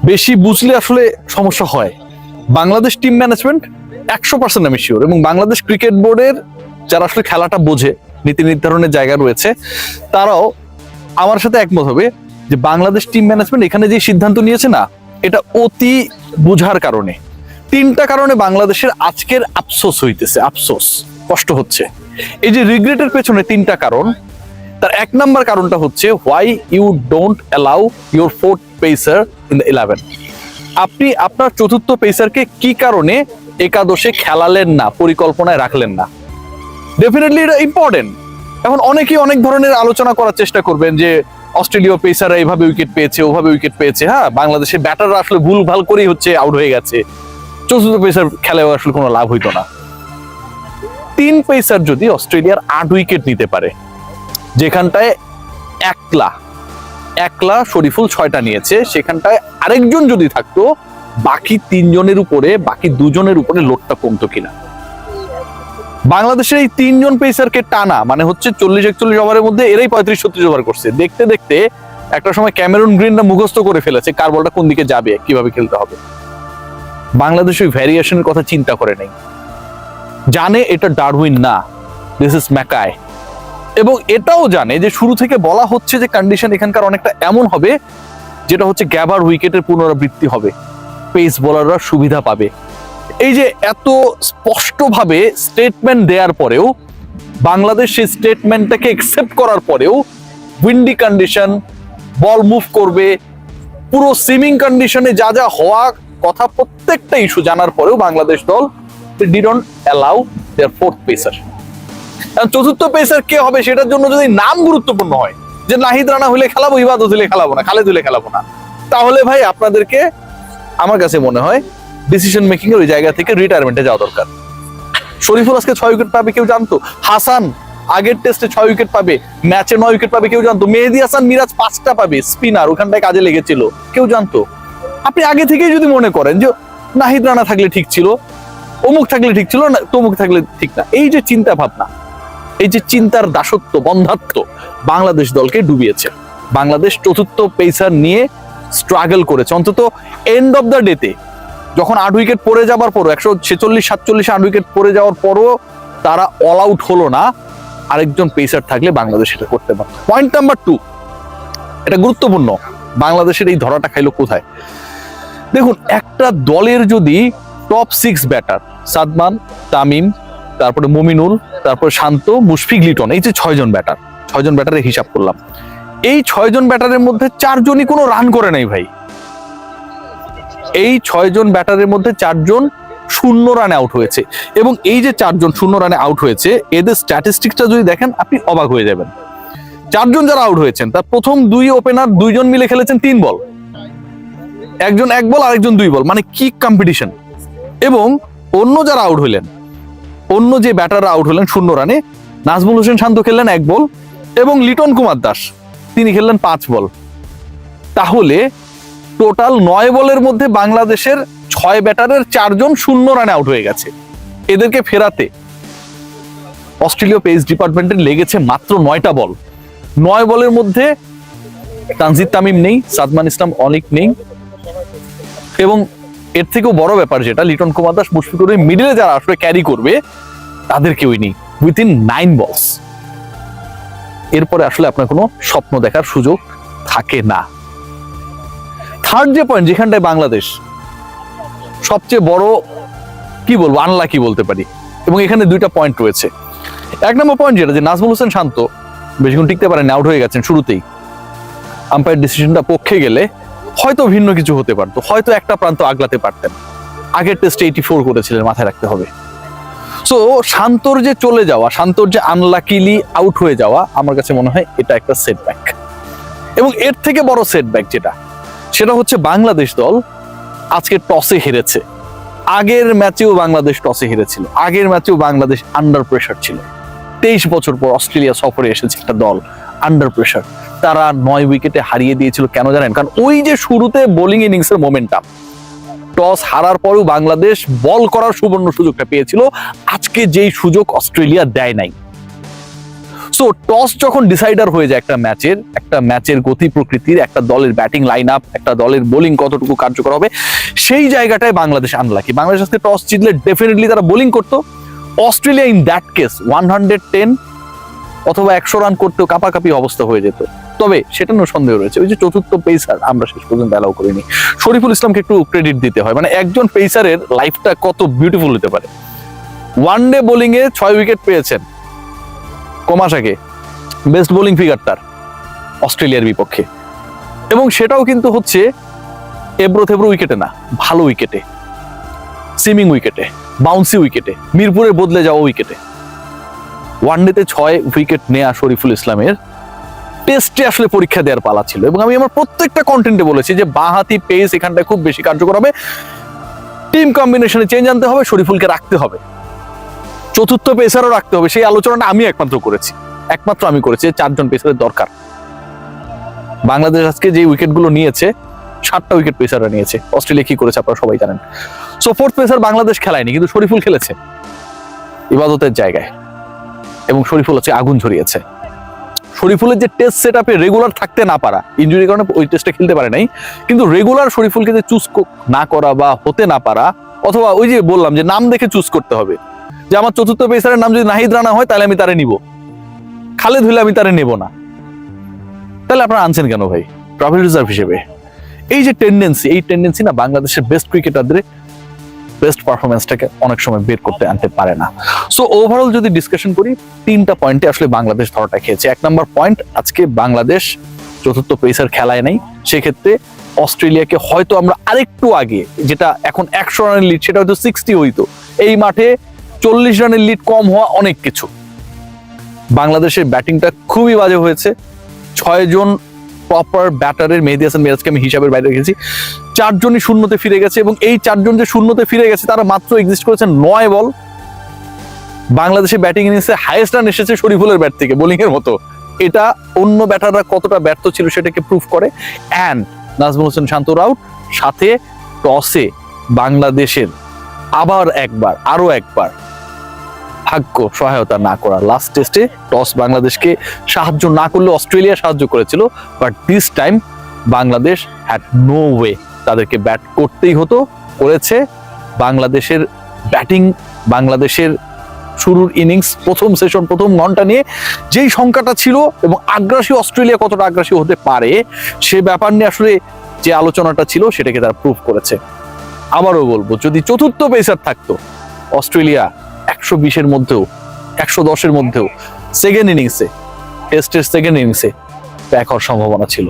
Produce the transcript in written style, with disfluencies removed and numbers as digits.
বেশি বুঝলে আসলে সমস্যা হয়। বাংলাদেশ টিম ম্যানেজমেন্ট 100% আমি শিওর, এবং বাংলাদেশ ক্রিকেট বোর্ডের যারা আসলে খেলাটা বোঝে, নীতি নির্ধারণের জায়গা রয়েছে, তারাও আমার সাথে একমত হবে যে বাংলাদেশ টিম ম্যানেজমেন্ট এখানে যে সিদ্ধান্ত নিয়েছে না, এটা অতি বোঝার কারণে। 3টা কারণে বাংলাদেশের আজকের আফসোস হইতেছে, আফসোস, কষ্ট হচ্ছে। এই যে রিগ্রেটের পেছনে 3টা কারণ। তার 1 নাম্বার কারণটা হচ্ছে why you don't allow your 4th pacer in the 11। আপনি আপনার 4র্থ পেসারকে কি কারণে একাদশে খেলালেন না, পরিকল্পনায় রাখলেন না? ডেফিনেটলি এটা ইম্পর্টেন্ট। এখন অনেকেই অনেক ধরনের আলোচনা করার চেষ্টা করবেন যে অস্ট্রেলীয় পেসাররা এইভাবে উইকেট পেয়েছে, ওভাবে উইকেট পেয়েছে। হ্যাঁ, বাংলাদেশের ব্যাটাররা আসলে ভুল ভাল করেই হচ্ছে আউট হয়ে গেছে, 4র্থ পেসার খেলেও আসলে কোনো লাভ হইতো না। 3 পেসার যদি অস্ট্রেলিয়ার 8 উইকেট নিতে পারে, যেখানটায় একলা শরীফুল 6টা নিয়েছে, সেখানটায় আরেকজন যদি থাকতো, বাকি 3 জনের উপরে, বাকি 2 জনের উপরে লোডটা কমতো কিনা? বাংলাদেশের এই 3 জন পেসারকে টানা মানে হচ্ছে 40-41 ওভারের মধ্যে এরাই 35-36 ওভার করছে। দেখতে দেখতে একটা সময় ক্যামেরুন গ্রিনরা মুখস্থ করে ফেলেছে কার বলটা কোন দিকে যাবে, কিভাবে খেলতে হবে। বাংলাদেশ ওই ভ্যারিয়েশনের কথা চিন্তা করে নেই, জানে এটা ডারউইন না, দিস ইজ ম্যাকাই। এবং এটাও জানে যে শুরু থেকে বলা হচ্ছে যে কন্ডিশন এখানকার অনেকটা এমন হবে যেটা হচ্ছে গ্যাবার উইকেটের পুনরাবৃত্তি হবে, পেস বোলাররা সুবিধা পাবে। এই যে এত স্পষ্টভাবে স্টেটমেন্ট দেওয়ার পরেও, বাংলাদেশ সেই স্টেটমেন্টটাকে একসেপ্ট করার পরেও, উইন্ডি কন্ডিশন, বল মুভ করবে, পুরো সুইমিং কন্ডিশনে যা যা হওয়া কথা প্রত্যেকটা ইস্যু জানার পরেও বাংলাদেশ দল didn't allow their 4th pacer. 4র্থ পেসার কে হবে সেটার জন্য যদি নাম গুরুত্বপূর্ণ হয়, যে নাহিদ রানা হলে খেলাবো, ইবাদত হলে খেলাবো না, খালেদ হলে খেলাবো না, তাহলে ভাই আপনাদেরকে, আমার কাছে মনে হয়, ডিসিশন মেকিং এর ওই জায়গা থেকে রিটায়ারমেন্টে যাওয়া দরকার। শরীফুল আজকে 6 উইকেট পাবে কেউ জানতো? হাসান আগের টেস্টে 6 উইকেট পাবে, ম্যাচে 9 উইকেট পাবে কেউ জানতো? মেহেদী হাসান মিরাজ 5টা পাবে, স্পিনার, ওখানটায় কাজে লেগেছিল, কেউ জানতো? আপনি আগে থেকেই যদি মনে করেন যে নাহিদ রানা থাকলে ঠিক ছিল, অমুক থাকলে ঠিক ছিল না, তমুক থাকলে ঠিক না, এই যে চিন্তা ভাবনা, এই যে চিন্তার দাসত্ব, বন্ধাত্ব বাংলাদেশ দলকে ডুবিয়েছে। বাংলাদেশ 4র্থ পেসার নিয়ে স্ট্রাগল করেছে, অন্তত এন্ড অফ দ্য ডেতে, যখন 8 উইকেট পড়ে যাবার পরও, 146-47 8 উইকেট পড়ে যাওয়ার পরও তারা অল আউট হলো না। আরেকজন পেসার থাকলে বাংলাদেশ এটা করতে পারত। পয়েন্ট নাম্বার 2, এটা গুরুত্বপূর্ণ, বাংলাদেশের এই ধরাটা খাইলো কোথায়? দেখুন, একটা দলের যদি টপ 6 ব্যাটার, সাদমান, তামিম, তারপরে মুমিনুল, তারপরে শান্ত, মুশফিক, লিটন, এই যে 6 জন ব্যাটার, 6 জন ব্যাটারের হিসাব করলাম, এই 6 জন ব্যাটারের মধ্যে 4 জনই কোনো রান করে নাই ভাই। এই 6 জন ব্যাটারের মধ্যে 4 জন 0 রানে আউট হয়েছে, এবং এই যে 4 জন 0 রানে আউট হয়েছে, এদের স্ট্যাটিস্টিক্সটা যদি দেখেন আপনি অবাক হয়ে যাবেন। 4 জন যারা আউট হয়েছেন, তার প্রথম 2 ওপেনার 2 জন মিলে খেলেছেন 3 বল, একজন 1 বল, আরেকজন 2 বল, মানে কি কম্পিটিশন। এবং অন্য যারা আউট হইলেন, অন্য যে ব্যাটাররা আউট হলেন 0 রানে, নাজমুল হোসেন শান্ত খেললেন 1 বল, এবং লিটন কুমার দাস তিনি খেললেন 5 বল। তাহলে টোটাল 9 বলের মধ্যে বাংলাদেশের 6 ব্যাটারের 4 জন 0 রানে আউট হয়ে গেছে। এদেরকে ফেরাতে অস্ট্রেলীয় পেস ডিপার্টমেন্টের লেগেছে মাত্র 9টা বল। 9 বলের মধ্যে তানজিদ তামিম নেই, সাদমান ইসলাম অনিক নেই, এবং এর থেকেও বড় ব্যাপার যেটা, লিটন কুমার দাস, মুশফিকুর মিডিলে যারা আসলে ক্যারি করবে তাদের কেউই নেই উইথিন 9 বলস। এরপরে আসলে আপনার কোনো স্বপ্ন দেখার সুযোগ থাকে না। থার্ড যে পয়েন্ট, যেখানটায় বাংলাদেশ সবচেয়ে বড়, কি বলবো, আনলাকি বলতে পারি, এবং এখানে 2টা পয়েন্ট রয়েছে। 1 নম্বর পয়েন্ট যেটা, যে নাজমুল হোসেন শান্ত বেশিক্ষণ টিকতে পারেন, আউট হয়ে গেছেন শুরুতেই। আম্পায়ার ডিসিশনটা পক্ষে গেলে হয়তো ভিন্ন কিছু হতে পারতো, হয়তো একটা প্রান্ত আগলাতে পারতেন। আগের টেস্টে 84 করেছিলেন, মাথায় রাখতে হবে। সো শান্তর যে চলে যাওয়া, শান্তর যে আনলাকিলি আউট হয়ে যাওয়া, আমার কাছে মনে হয় এটা একটা সেটব্যাক। এবং এর থেকে বড় সেটব্যাক যেটা, সেটা হচ্ছে বাংলাদেশ দল আজকে টসে হেরেছে। আগের ম্যাচেও বাংলাদেশ টসে হেরেছিল, আগের ম্যাচেও বাংলাদেশ আন্ডার প্রেসার ছিল। 23 বছর পর অস্ট্রেলিয়া সফরে এসেছে একটা দল আন্ডার প্রেসার, তারা 9 উইকেটে হারিয়ে দিয়েছিল। কেন জানেন? কারণ ওই যে শুরুতে বোলিং ইনিংসের মোমেন্টাম, টস হারার পরেও বাংলাদেশ বল করার সুবর্ণ সুযোগটা পেয়েছিল, আজকে যেই সুযোগ অস্ট্রেলিয়া দেয় নাই। সো সো টস যখন ডিসাইডার হয়ে যায় একটা ম্যাচের গতি প্রকৃতির, একটা দলের ব্যাটিং লাইন আপ, একটা দলের বোলিং কতটুকু কার্যকর হবে, সেই জায়গাটায় বাংলাদেশ আনলাকি। বাংলাদেশ আজকে টস জিতলে ডেফিনেটলি তারা বোলিং করতো। অস্ট্রেলিয়া ইন দ্যাট কেস 110 অথবা 100 রান করতেও কাপাকাপি অবস্থা হয়ে যেত। তবে সেটা নিয়ে সন্দেহ রয়েছে, ওই যে চতুর্থ পেসার আমরা শেষ পর্যন্ত অ্যালাউ করিনি। শরীফুল ইসলামকে একটু ক্রেডিট দিতে হয়, মানে একজন পেসারের লাইফটা কত বিউটিফুল হতে পারে। ওয়ানডে বোলিং এ 6 উইকেট পেয়েছেন কোমাশাকে, বেস্ট বোলিং ফিগার তার অস্ট্রেলিয়ার বিপক্ষে, এবং সেটাও কিন্তু হচ্ছে এবড়ো থেবড়ো উইকেটে না, ভালো উইকেটে, সিমিং উইকেটে, বাউন্সি উইকেটে, মিরপুরে বদলে যাওয়া উইকেটে। ওয়ানডেতে 6 উইকেট নেয়া শরীফুল ইসলামের টেস্টে আসলে পরীক্ষা দেওয়ার পালা ছিল, এবং আমি আমার প্রত্যেকটা কন্টেন্টে বলেছি যে বাঁহাতি পেস এখানটায় খুব বেশি কার্যকর হবে, টিম কম্বিনেশনে চেঞ্জ আনতে হবে, শরীফুলকে রাখতে হবে, চতুর্থ পেসারও রাখতে হবে। সেই আলোচনাটা আমি একমাত্র আমি করেছি 4 জন পেসারের দরকার। বাংলাদেশ আজকে যে উইকেটগুলো নিয়েছে 7টা উইকেট পেসাররা নিয়েছে। অস্ট্রেলিয়া কি করেছে আপনারা সবাই জানেন। সো ফোর্থ পেসার বাংলাদেশ খেলায়নি, কিন্তু শরীফুল খেলেছে ইবাদতের জায়গায়, এবং শরীফুল হচ্ছে আগুন ঝরিয়েছে। শরীফুলের যে টেস্ট সেট আপে রেগুলার থাকতে না পারা, ইনজুরির কারণে ওই টেস্টে খেলতে পারে নাই, কিন্তু রেগুলার শরীফুলকে যে চুজ না করা বা হতে না পারা, অথবা ওই যে বললাম যে নাম দেখে চুজ করতে হবে, যে আমার চতুর্থ পেসারের নাম যদি নাহিদ রানা হয় তাহলে আমি তারে নিব, খালেদ হইলে আমি তারে নেব না। তাহলে আপনারা আনছেন কেন ভাই ট্রাভেল রিজার্ভ হিসেবে? এই যে টেন্ডেন্সি না বাংলাদেশের বেস্ট ক্রিকেটারদের বেস্ট পারফরমেন্সটাকে অনেক সময় বের করতে আনতে পারে না। সো ওভারঅল যদি ডিসকাশন করি, 3টা পয়েন্টে আসলে বাংলাদেশ ধরাটা খেয়েছে। 1 নম্বর পয়েন্ট, আজকে বাংলাদেশ চতুর্থ পেসার খেলায় নাই, সেক্ষেত্রে অস্ট্রেলিয়াকে হয়তো আমরা আরেকটু আগে, যেটা এখন 100 রানের লিড সেটা হয়তো 60 হইতো, এই মাঠে 40 রানের লিড কম হওয়া অনেক কিছু। বাংলাদেশের ব্যাটিংটা খুবই বাজে হয়েছে। 6 জন প্রপার ব্যাটারের, মেহেদী হাসান মিরাজকে আমি হিসাবের বাইরে রেখেছি, 4 জনই শূন্যতে ফিরে গেছে, এবং এই 4 জন যে শূন্যতে ফিরে গেছে তারা মাত্র এক্সিস্ট করেছেন 9 বল। বাংলাদেশের ব্যাটিং ইনিংসে হাইয়েস্ট রান এসেছে শরীফুলের ব্যাট থেকে বোলিং এর মতো। এটা অন্য ব্যাটাররা কতটা ব্যর্থ ছিল সেটাকে প্রুফ করে। অ্যান্ড নাজমুল হোসেন শান্তর আউট, সাথে টসে বাংলাদেশের আরো একবার ভাগ্য সহায়তা না করা। লাস্ট টেস্টে টস বাংলাদেশকে সাহায্য না করলে অস্ট্রেলিয়া সাহায্য করেছিল, but this time Bangladesh had no way, তাদেরকে ব্যাট করতেই হতো, করেছে। বাংলাদেশের ব্যাটিং, বাংলাদেশের শুরুর ইনিংস, প্রথম সেশন, প্রথম ঘন্টা নিয়ে যেই সংখ্যাটা ছিল, এবং আগ্রাসী অস্ট্রেলিয়া কতটা আগ্রাসী হতে পারে সে ব্যাপার নিয়ে আসলে যে আলোচনাটা ছিল সেটাকে তারা প্রুভ করেছে। আবারও বলবো, যদি চতুর্থ পেসার থাকতো, অস্ট্রেলিয়া 120-এর মধ্যেও, 110-এর মধ্যেও টেস্টের সেকেন্ড ইনিংসে ব্যাক হওয়ার সম্ভাবনা ছিল।